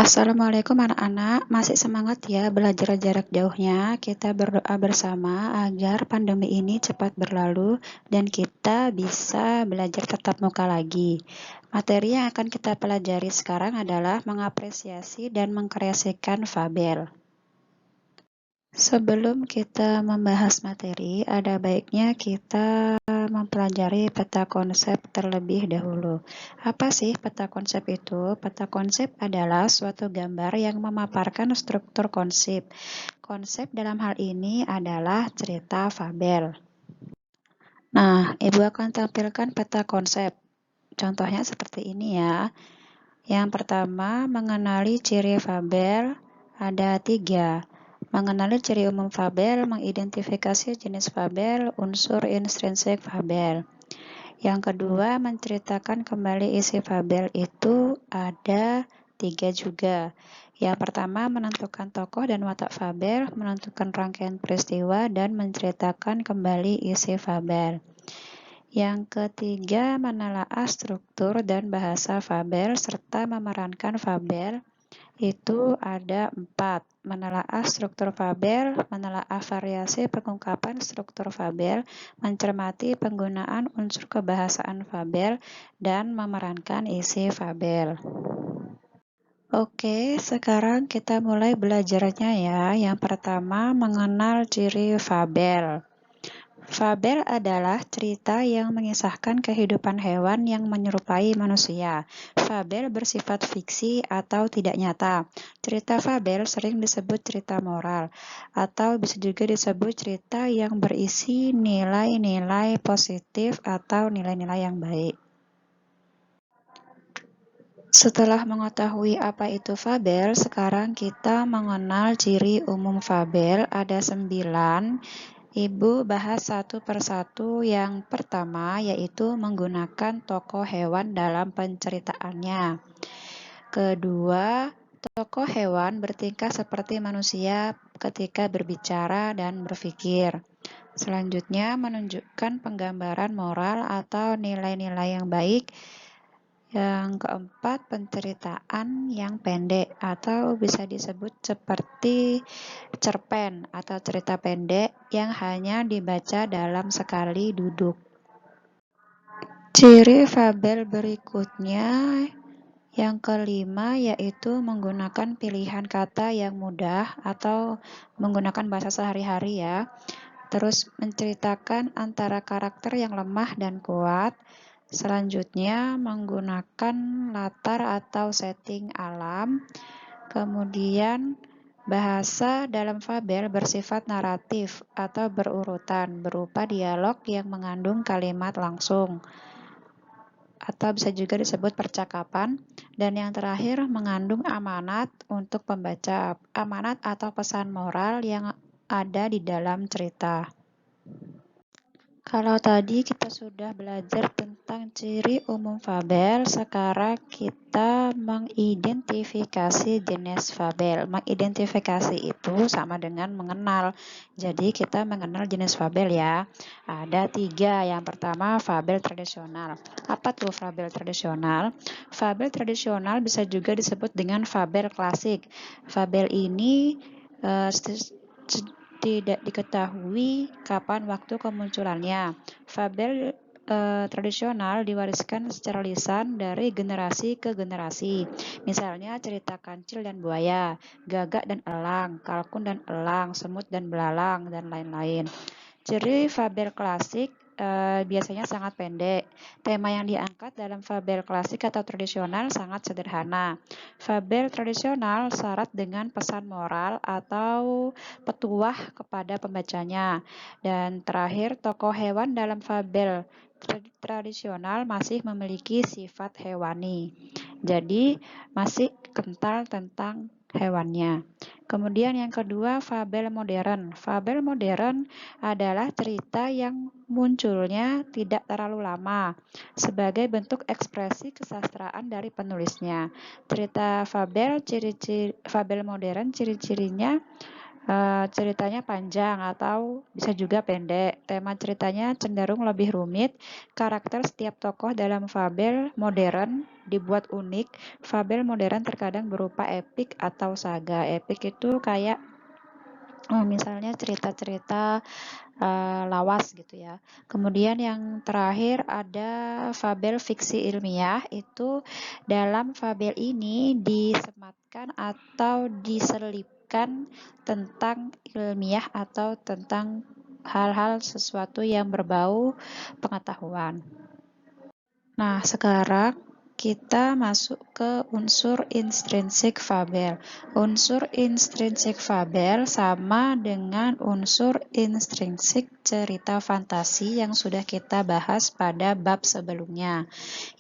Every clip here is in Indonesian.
Assalamualaikum anak-anak, masih semangat ya belajar jarak jauhnya? Kita berdoa bersama agar pandemi ini cepat berlalu dan kita bisa belajar tatap muka lagi. Materi yang akan kita pelajari sekarang adalah mengapresiasi dan mengkreasikan fabel. Sebelum kita membahas materi, ada baiknya kita mempelajari peta konsep terlebih dahulu. Apa sih peta konsep itu? Peta konsep adalah suatu gambar yang memaparkan struktur konsep. Konsep dalam hal ini adalah cerita fabel. Nah, Ibu akan tampilkan peta konsep. Contohnya seperti ini ya. Yang pertama, mengenali ciri fabel ada 3. Mengenali ciri umum fabel, mengidentifikasi jenis fabel, unsur intrinsik fabel. Yang kedua, menceritakan kembali isi fabel itu ada 3 juga. Yang pertama, menentukan tokoh dan watak fabel, menentukan rangkaian peristiwa, dan menceritakan kembali isi fabel. Yang ketiga, menelaah struktur dan bahasa fabel serta memerankan fabel. Itu ada 4. Menelaah struktur fabel, menelaah variasi pengungkapan struktur fabel, mencermati penggunaan unsur kebahasaan fabel, dan memerankan isi fabel. Oke, sekarang kita mulai belajarnya ya. Yang pertama, mengenal ciri fabel. Fabel adalah cerita yang mengisahkan kehidupan hewan yang menyerupai manusia. Fabel bersifat fiksi atau tidak nyata. Cerita fabel sering disebut cerita moral, atau bisa juga disebut cerita yang berisi nilai-nilai positif atau nilai-nilai yang baik. Setelah mengetahui apa itu fabel, sekarang kita mengenal ciri umum fabel. Ada 9. Ibu bahas satu persatu. Yang pertama yaitu menggunakan tokoh hewan dalam penceritaannya. Kedua, tokoh hewan bertingkah seperti manusia ketika berbicara dan berpikir. Selanjutnya, menunjukkan penggambaran moral atau nilai-nilai yang baik. Yang keempat, penceritaan yang pendek atau bisa disebut seperti cerpen atau cerita pendek yang hanya dibaca dalam sekali duduk. Ciri fabel berikutnya yang kelima yaitu menggunakan pilihan kata yang mudah atau menggunakan bahasa sehari-hari ya. Terus menceritakan antara karakter yang lemah dan kuat. Selanjutnya menggunakan latar atau setting alam. Kemudian bahasa dalam fabel bersifat naratif atau berurutan berupa dialog yang mengandung kalimat langsung atau bisa juga disebut percakapan. Dan yang terakhir mengandung amanat untuk pembaca, amanat atau pesan moral yang ada di dalam cerita. Kalau tadi kita sudah belajar tentang ciri umum fabel, sekarang kita mengidentifikasi jenis fabel. Mengidentifikasi itu sama dengan mengenal. Jadi kita mengenal jenis fabel ya. Ada 3. Yang pertama fabel tradisional. Apa tuh fabel tradisional? Fabel tradisional bisa juga disebut dengan fabel klasik. Fabel ini tidak diketahui kapan waktu kemunculannya. Fabel tradisional diwariskan secara lisan dari generasi ke generasi. Misalnya cerita kancil dan buaya, gagak dan elang, kalkun dan elang, semut dan belalang, dan lain-lain. Ciri fabel klasik biasanya sangat pendek. Tema yang diangkat dalam fabel klasik atau tradisional sangat sederhana. Fabel tradisional syarat dengan pesan moral atau petuah kepada pembacanya. Dan terakhir, tokoh hewan dalam fabel tradisional masih memiliki sifat hewani. Jadi, masih kental tentang hewannya. Kemudian yang kedua, fabel modern. Fabel modern adalah cerita yang munculnya tidak terlalu lama sebagai bentuk ekspresi kesastraan dari penulisnya. Cerita fabel, fabel modern, ciri-cirinya ceritanya panjang atau bisa juga pendek. Tema ceritanya cenderung lebih rumit. Karakter setiap tokoh dalam fabel modern dibuat unik. Fabel modern terkadang berupa epik atau saga. Epik itu kayak misalnya cerita-cerita lawas gitu ya. Kemudian yang terakhir ada fabel fiksi ilmiah. Itu dalam fabel ini disematkan atau diselipkan tentang ilmiah atau tentang hal-hal sesuatu yang berbau pengetahuan. Nah, sekarang kita masuk ke unsur intrinsik fabel. Unsur intrinsik fabel sama dengan unsur intrinsik cerita fantasi yang sudah kita bahas pada bab sebelumnya.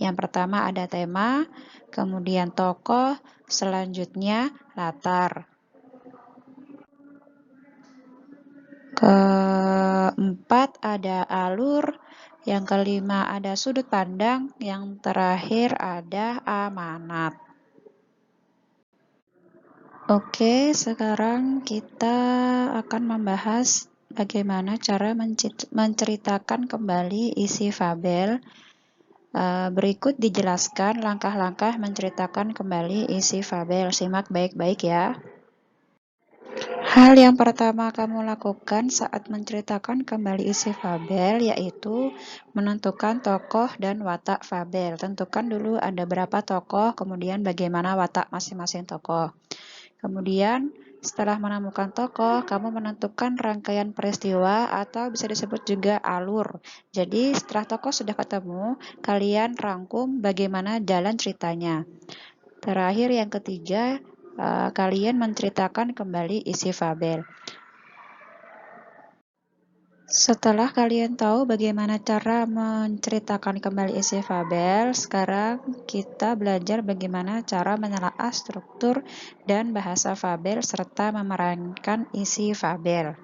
Yang pertama ada tema, kemudian tokoh, selanjutnya latar. Keempat ada alur, yang kelima ada sudut pandang, yang terakhir ada amanat. Oke, sekarang kita akan membahas bagaimana cara menceritakan kembali isi fabel. Berikut dijelaskan langkah-langkah menceritakan kembali isi fabel. Simak baik-baik ya. Hal yang pertama kamu lakukan saat menceritakan kembali isi fabel yaitu menentukan tokoh dan watak fabel. Tentukan dulu ada berapa tokoh, kemudian bagaimana watak masing-masing tokoh. Kemudian setelah menemukan tokoh, kamu menentukan rangkaian peristiwa atau bisa disebut juga alur. Jadi setelah tokoh sudah ketemu, kalian rangkum bagaimana jalan ceritanya. Terakhir yang ketiga, kalian menceritakan kembali isi fabel. Setelah kalian tahu bagaimana cara menceritakan kembali isi fabel, sekarang kita belajar bagaimana cara menelaah struktur dan bahasa fabel serta memerankan isi fabel.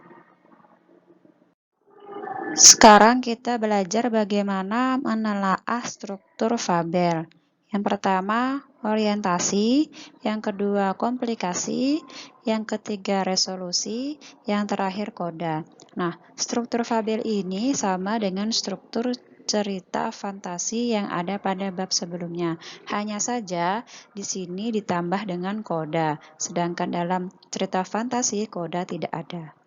Sekarang kita belajar bagaimana menelaah struktur fabel. Yang pertama, orientasi, yang kedua, komplikasi, yang ketiga, resolusi, yang terakhir, koda. Nah, struktur fabel ini sama dengan struktur cerita fantasi yang ada pada bab sebelumnya. Hanya saja di sini ditambah dengan koda, sedangkan dalam cerita fantasi koda tidak ada.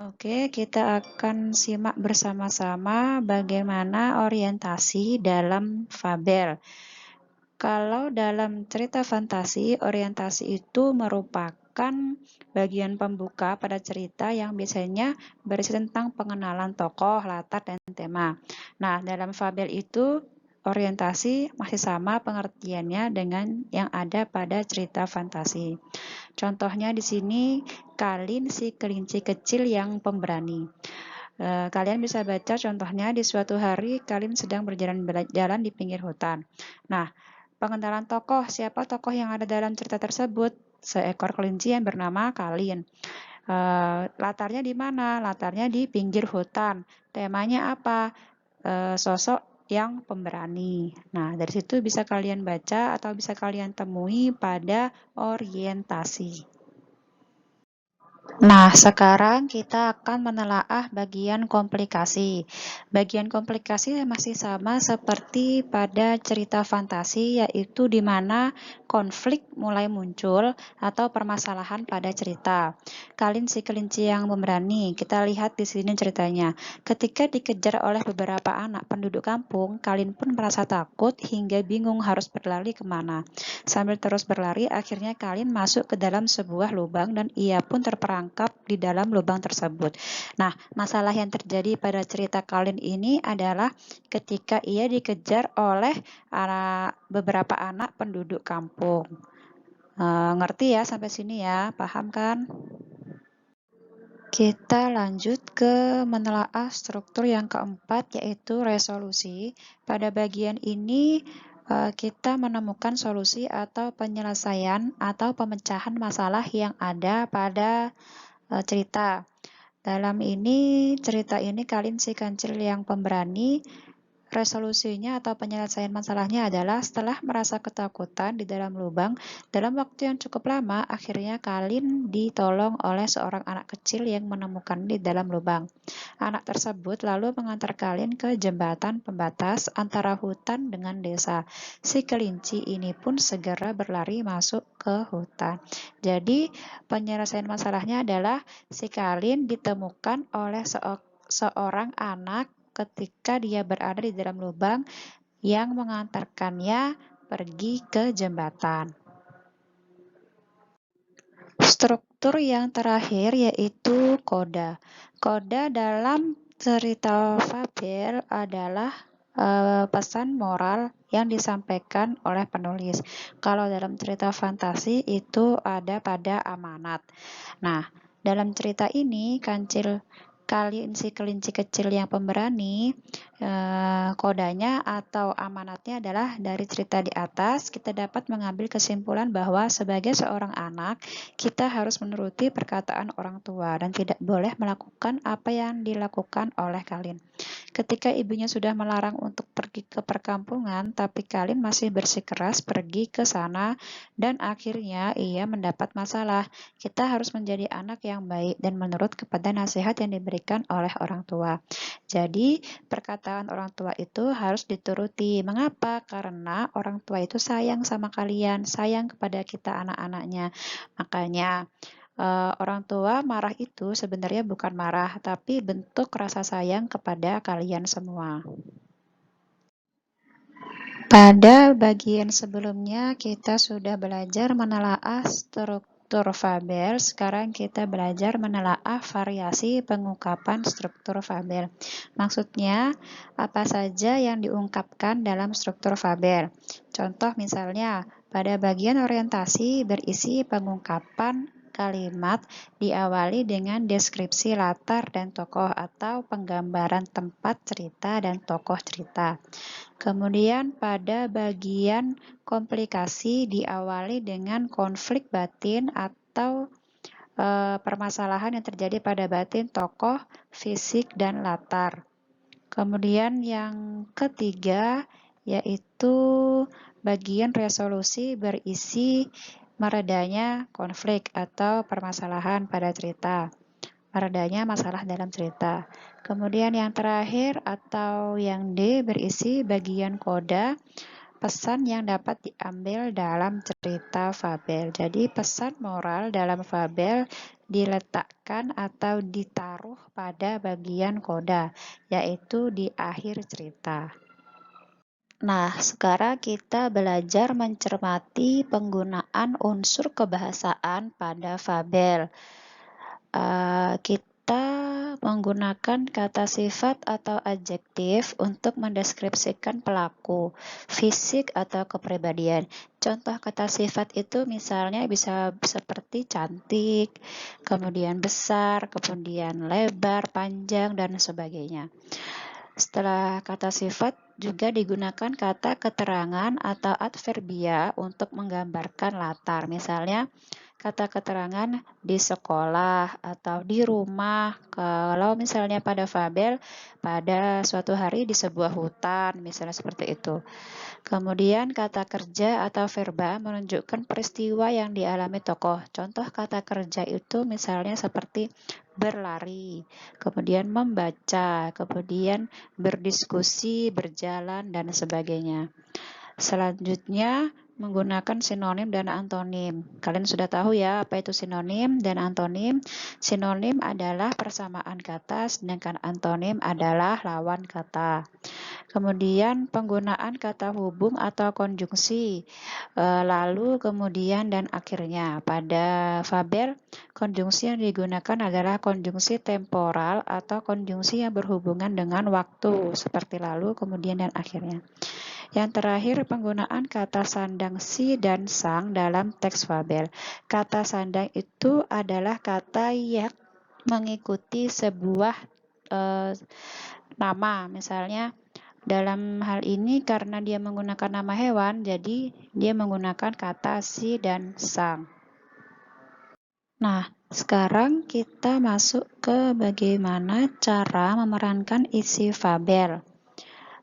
Oke, kita akan simak bersama-sama bagaimana orientasi dalam fabel. Kalau dalam cerita fantasi, orientasi itu merupakan bagian pembuka pada cerita yang biasanya berisi tentang pengenalan tokoh, latar, dan tema. Nah, dalam fabel itu orientasi masih sama pengertiannya dengan yang ada pada cerita fantasi. Contohnya di sini, Kalin si kelinci kecil yang pemberani. Kalian bisa baca contohnya di suatu hari Kalin sedang berjalan di pinggir hutan. Nah, pengenalan tokoh, siapa tokoh yang ada dalam cerita tersebut? Seekor kelinci yang bernama Kalin. Latarnya di mana? Latarnya di pinggir hutan. Temanya apa? Sosok yang pemberani. Nah, dari situ bisa kalian baca atau bisa kalian temui pada orientasi. Nah, sekarang kita akan menelaah bagian komplikasi. Bagian komplikasi masih sama seperti pada cerita fantasi, yaitu di mana konflik mulai muncul atau permasalahan pada cerita. Kalin si kelinci yang pemberani, kita lihat di sini ceritanya. Ketika dikejar oleh beberapa anak penduduk kampung, Kalin pun merasa takut hingga bingung harus berlari kemana. Sambil terus berlari, akhirnya Kalin masuk ke dalam sebuah lubang dan ia pun terperangkap di dalam lubang tersebut. Nah, masalah yang terjadi pada cerita Kalin ini adalah ketika ia dikejar oleh beberapa anak penduduk kampung. Ngerti ya sampai sini ya? Paham kan? Kita lanjut ke menelaah struktur yang keempat, yaitu resolusi. Pada bagian ini kita menemukan solusi atau penyelesaian atau pemecahan masalah yang ada pada cerita. Dalam ini cerita ini Kalin si kancil yang pemberani Resolusinya atau penyelesaian masalahnya adalah setelah merasa ketakutan di dalam lubang, dalam waktu yang cukup lama, akhirnya Kalin ditolong oleh seorang anak kecil yang menemukan di dalam lubang. Anak tersebut lalu mengantar Kalin ke jembatan pembatas antara hutan dengan desa. Si kelinci ini pun segera berlari masuk ke hutan. Jadi, penyelesaian masalahnya adalah si Kalin ditemukan oleh seorang anak ketika dia berada di dalam lubang yang mengantarkannya pergi ke jembatan. Struktur yang terakhir yaitu koda. Koda dalam cerita fabel adalah pesan moral yang disampaikan oleh penulis. Kalau dalam cerita fantasi itu ada pada amanat. Nah, dalam cerita ini kelinci kecil yang pemberani, kodanya atau amanatnya adalah dari cerita di atas kita dapat mengambil kesimpulan bahwa sebagai seorang anak kita harus menuruti perkataan orang tua dan tidak boleh melakukan apa yang dilakukan oleh Kalin. Ketika ibunya sudah melarang untuk pergi ke perkampungan, tapi Kalin masih bersikeras pergi ke sana dan akhirnya ia mendapat masalah. Kita harus menjadi anak yang baik dan menurut kepada nasihat yang diberikan oleh orang tua. Jadi, perkataan orang tua itu harus dituruti. Mengapa? Karena orang tua itu sayang sama kalian, sayang kepada kita anak-anaknya. Makanya, orang tua marah itu sebenarnya bukan marah, tapi bentuk rasa sayang kepada kalian semua. Pada bagian sebelumnya kita sudah belajar menelaah struktur fabel, sekarang kita belajar menelaah variasi pengungkapan struktur fabel. Maksudnya, apa saja yang diungkapkan dalam struktur fabel. Contoh misalnya, pada bagian orientasi berisi pengungkapan kalimat diawali dengan deskripsi latar dan tokoh atau penggambaran tempat cerita dan tokoh cerita. Kemudian pada bagian komplikasi diawali dengan konflik batin atau permasalahan yang terjadi pada batin tokoh, fisik, dan latar. Kemudian yang ketiga yaitu bagian resolusi berisi meredanya konflik atau permasalahan pada cerita, meredanya masalah dalam cerita. Kemudian yang terakhir atau yang D berisi bagian koda, pesan yang dapat diambil dalam cerita fabel. Jadi pesan moral dalam fabel diletakkan atau ditaruh pada bagian koda, yaitu di akhir cerita. Nah, sekarang kita belajar mencermati penggunaan unsur kebahasaan pada fabel. Kita menggunakan kata sifat atau adjektif untuk mendeskripsikan pelaku, fisik atau kepribadian. Contoh kata sifat itu misalnya bisa seperti cantik, kemudian besar, kemudian lebar, panjang, dan sebagainya. Setelah kata sifat juga digunakan kata keterangan atau adverbia untuk menggambarkan latar. Misalnya, kata keterangan di sekolah atau di rumah. Kalau misalnya pada fabel, pada suatu hari di sebuah hutan, misalnya seperti itu. Kemudian kata kerja atau verba menunjukkan peristiwa yang dialami tokoh. Contoh kata kerja itu misalnya seperti berlari, kemudian membaca, kemudian berdiskusi, berjalan, dan sebagainya. Selanjutnya, menggunakan sinonim dan antonim. Kalian sudah tahu ya apa itu sinonim dan antonim. Sinonim adalah persamaan kata, sedangkan antonim adalah lawan kata. Kemudian penggunaan kata hubung atau konjungsi, lalu kemudian dan akhirnya. Pada fabel, konjungsi yang digunakan adalah konjungsi temporal atau konjungsi yang berhubungan dengan waktu, seperti lalu, kemudian, dan akhirnya. Yang terakhir, penggunaan kata sandang si dan sang dalam teks fabel. Kata sandang itu adalah kata yang mengikuti sebuah nama. Misalnya, dalam hal ini karena dia menggunakan nama hewan, jadi dia menggunakan kata si dan sang. Nah, sekarang kita masuk ke bagaimana cara memerankan isi fabel.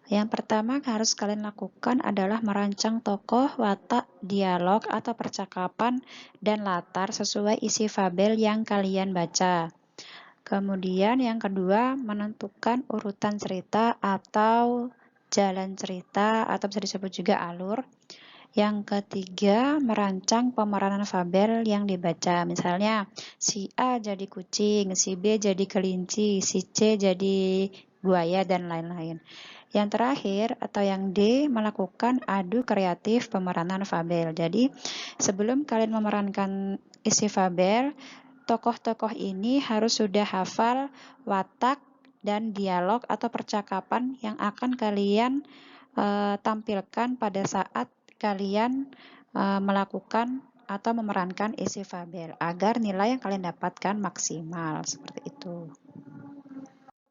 Yang pertama harus kalian lakukan adalah merancang tokoh, watak, dialog, atau percakapan dan latar sesuai isi fabel yang kalian baca. Kemudian yang kedua, menentukan urutan cerita atau jalan cerita atau bisa disebut juga alur. Yang ketiga, merancang pemeranan fabel yang dibaca. Misalnya, si A jadi kucing, si B jadi kelinci, si C jadi buaya, dan lain-lain. Yang terakhir atau yang D, melakukan adu kreatif pemeranan fabel. Jadi, sebelum kalian memerankan isi fabel, tokoh-tokoh ini harus sudah hafal watak dan dialog atau percakapan yang akan kalian tampilkan pada saat kalian melakukan atau memerankan isi fabel agar nilai yang kalian dapatkan maksimal seperti itu.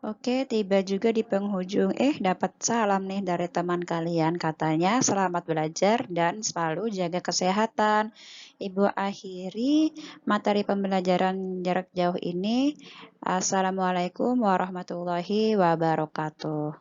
Oke, tiba juga di penghujung. Dapat salam nih dari teman kalian. Katanya selamat belajar dan selalu jaga kesehatan. Ibu akhiri materi pembelajaran jarak jauh ini. Assalamualaikum warahmatullahi wabarakatuh.